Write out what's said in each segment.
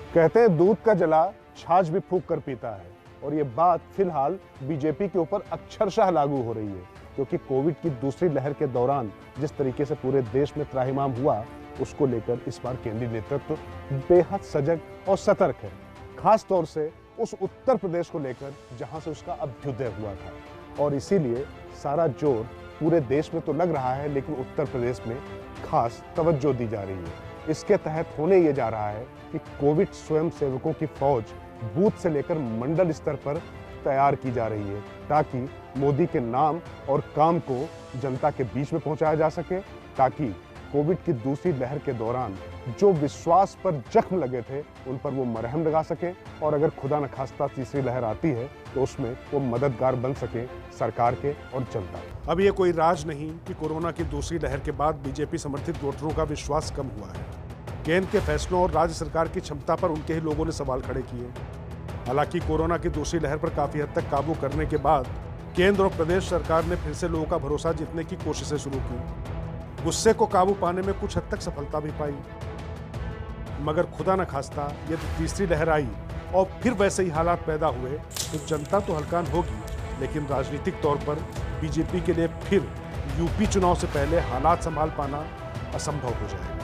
कहते हैं दूध का जला छाछ भी फूंक कर पीता है, और ये बात फिलहाल बीजेपी के ऊपर अक्षरशः लागू हो रही है, क्योंकि कोविड की दूसरी लहर के दौरान जिस तरीके से पूरे देश में त्राहिमाम हुआ, उसको लेकर इस बार केंद्रीय नेतृत्व बेहद सजग और सतर्क है। खास तौर से उस उत्तर प्रदेश को लेकर जहां से उसका अभ्युदय हुआ था, और इसीलिए सारा जोर पूरे देश में तो लग रहा है, लेकिन उत्तर प्रदेश में खास तवज्जो दी जा रही है। इसके तहत होने ये जा रहा है कि कोविड स्वयं सेवकों की फौज बूथ से लेकर मंडल स्तर पर तैयार की जा रही है, ताकि मोदी के नाम और काम को जनता के बीच में पहुंचाया जा सके, ताकि कोविड की दूसरी लहर के दौरान जो विश्वास पर जख्म लगे थे उन पर वो मरहम लगा सके, और अगर खुदा न खास्ता तीसरी लहर आती है तो उसमें वो मददगार बन सके सरकार के और जनता के। अब ये कोई राज नहीं कि कोरोना की दूसरी लहर के बाद बीजेपी समर्थित वोटरों का विश्वास कम हुआ है। केंद्र के फैसलों और राज्य सरकार की क्षमता पर उनके ही लोगों ने सवाल खड़े किए। हालांकि कोरोना की दूसरी लहर पर काफी हद तक काबू करने के बाद केंद्र और प्रदेश सरकार ने फिर से लोगों का भरोसा जीतने की कोशिशें शुरू की। गुस्से को काबू पाने में कुछ हद तक सफलता भी पाई, मगर खुदा न खास्ता यदि तीसरी लहर आई और फिर वैसे ही हालात पैदा हुए तो जनता तो हलकान होगी, लेकिन राजनीतिक तौर पर बीजेपी के लिए फिर यूपी चुनाव से पहले हालात संभाल पाना असंभव हो जाएगा।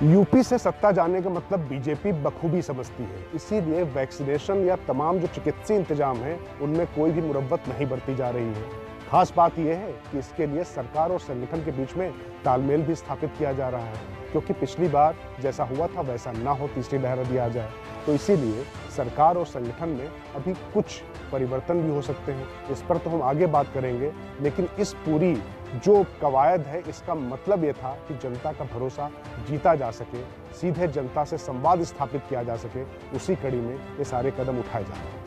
यूपी से सत्ता जाने का मतलब बीजेपी बखूबी समझती है, इसीलिए वैक्सीनेशन या तमाम जो चिकित्सीय इंतजाम है उनमें कोई भी मुरव्वत नहीं बरती जा रही है। खास बात यह है कि इसके लिए सरकार और संगठन के बीच में तालमेल भी स्थापित किया जा रहा है, क्योंकि पिछली बार जैसा हुआ था वैसा ना हो, तीसरी लहर यदि आ जाए तो इसीलिए सरकार और संगठन में अभी कुछ परिवर्तन भी हो सकते हैं। इस पर तो हम आगे बात करेंगे, लेकिन इस पूरी जो कवायद है इसका मतलब ये था कि जनता का भरोसा जीता जा सके, सीधे जनता से संवाद स्थापित किया जा सके। उसी कड़ी में ये सारे कदम उठाए जा रहे हैं।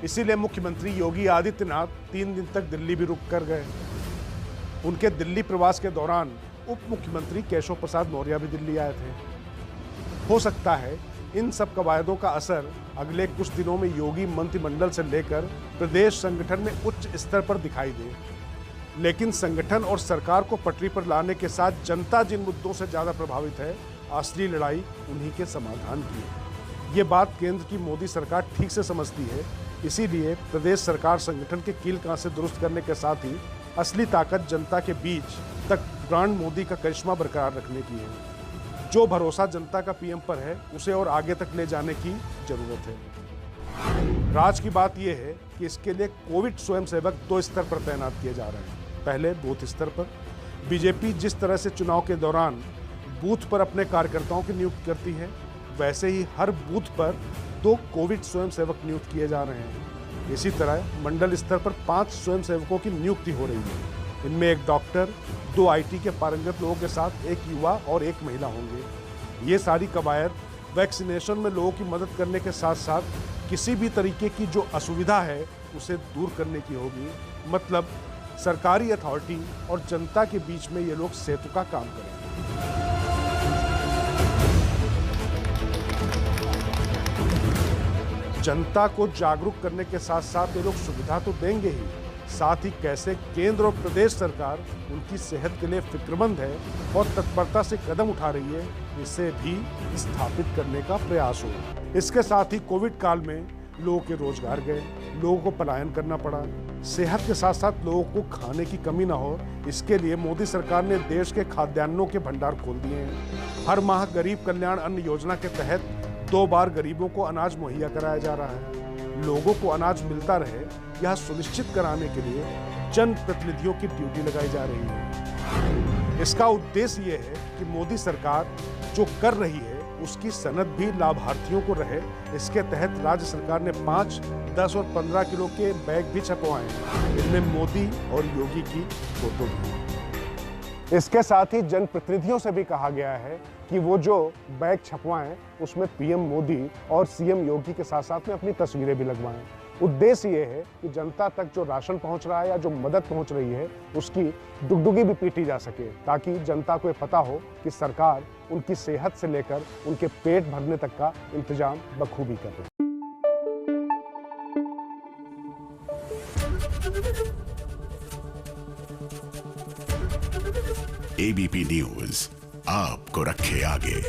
इसीलिए मुख्यमंत्री योगी आदित्यनाथ 3 दिन तक दिल्ली भी रुक कर गए। उनके दिल्ली प्रवास के दौरान उप मुख्यमंत्री केशव प्रसाद मौर्य भी दिल्ली आए थे। हो सकता है इन सब कवायदों का असर अगले कुछ दिनों में योगी मंत्रिमंडल से लेकर प्रदेश संगठन में उच्च स्तर पर दिखाई दे, लेकिन संगठन और सरकार को पटरी पर लाने के साथ जनता जिन मुद्दों से ज्यादा प्रभावित है, असली लड़ाई उन्हीं के समाधान की है। ये बात केंद्र की मोदी सरकार ठीक से समझती है, इसीलिए प्रदेश सरकार संगठन के कील कांसे दुरुस्त करने के साथ ही असली ताकत जनता के बीच तक ब्रांड मोदी का करिश्मा बरकरार रखने की है। जो भरोसा जनता का पीएम पर है उसे और आगे तक ले जाने की जरूरत है। राज की बात यह है कि इसके लिए कोविड स्वयंसेवक 2 स्तर पर तैनात किए जा रहे हैं। पहले बूथ स्तर पर बीजेपी जिस तरह से चुनाव के दौरान बूथ पर अपने कार्यकर्ताओं की नियुक्ति करती है, वैसे ही हर बूथ पर 2 कोविड स्वयंसेवक नियुक्त किए जा रहे हैं। इसी तरह मंडल स्तर पर 5 स्वयंसेवकों की नियुक्ति हो रही है। इनमें एक डॉक्टर, 2 आईटी के पारंगत लोगों के साथ एक युवा और एक महिला होंगे। ये सारी कवायद वैक्सीनेशन में लोगों की मदद करने के साथ साथ किसी भी तरीके की जो असुविधा है उसे दूर करने की होगी। मतलब सरकारी अथॉरिटी और जनता के बीच में ये लोग सेतु का काम करेंगे। जनता को जागरूक करने के साथ साथ ये लोग सुविधा तो देंगे ही, साथ ही कैसे केंद्र और प्रदेश सरकार उनकी सेहत के लिए फिक्रमंद है और तत्परता से कदम उठा रही है, इसे भी स्थापित करने का प्रयास हो। इसके साथ ही कोविड काल में लोगों के रोजगार गए, लोगों को पलायन करना पड़ा। सेहत के साथ साथ लोगों को खाने की कमी ना हो, इसके लिए मोदी सरकार ने देश के खाद्यान्नों के भंडार खोल दिए हैं। हर माह गरीब कल्याण अन्न योजना के तहत 2 बार गरीबों को अनाज मुहैया कराया जा रहा है। लोगों को अनाज मिलता रहे, यह सुनिश्चित कराने के लिए जनप्रतिनिधियों की ड्यूटी लगाई जा रही है। इसका उद्देश्य यह है कि मोदी सरकार जो कर रही है उसकी सनद भी लाभार्थियों को रहे। इसके तहत राज्य सरकार ने 5, 10 और 15 किलो के बैग भी छपवाए हैं। इनमें मोदी और योगी की फोटो भी। इसके साथ ही जनप्रतिनिधियों से भी कहा गया है कि वो जो बैग छपवाएं उसमें पीएम मोदी और सीएम योगी के साथ साथ में अपनी तस्वीरें भी लगवाएं। उद्देश्य ये है कि जनता तक जो राशन पहुंच रहा है या जो मदद पहुंच रही है उसकी डुगडुगी भी पीटी जा सके, ताकि जनता को ये पता हो कि सरकार उनकी सेहत से लेकर उनके पेट भरने तक का इंतजाम बखूबी कर रही है। ABP News, आपको रखे आगे।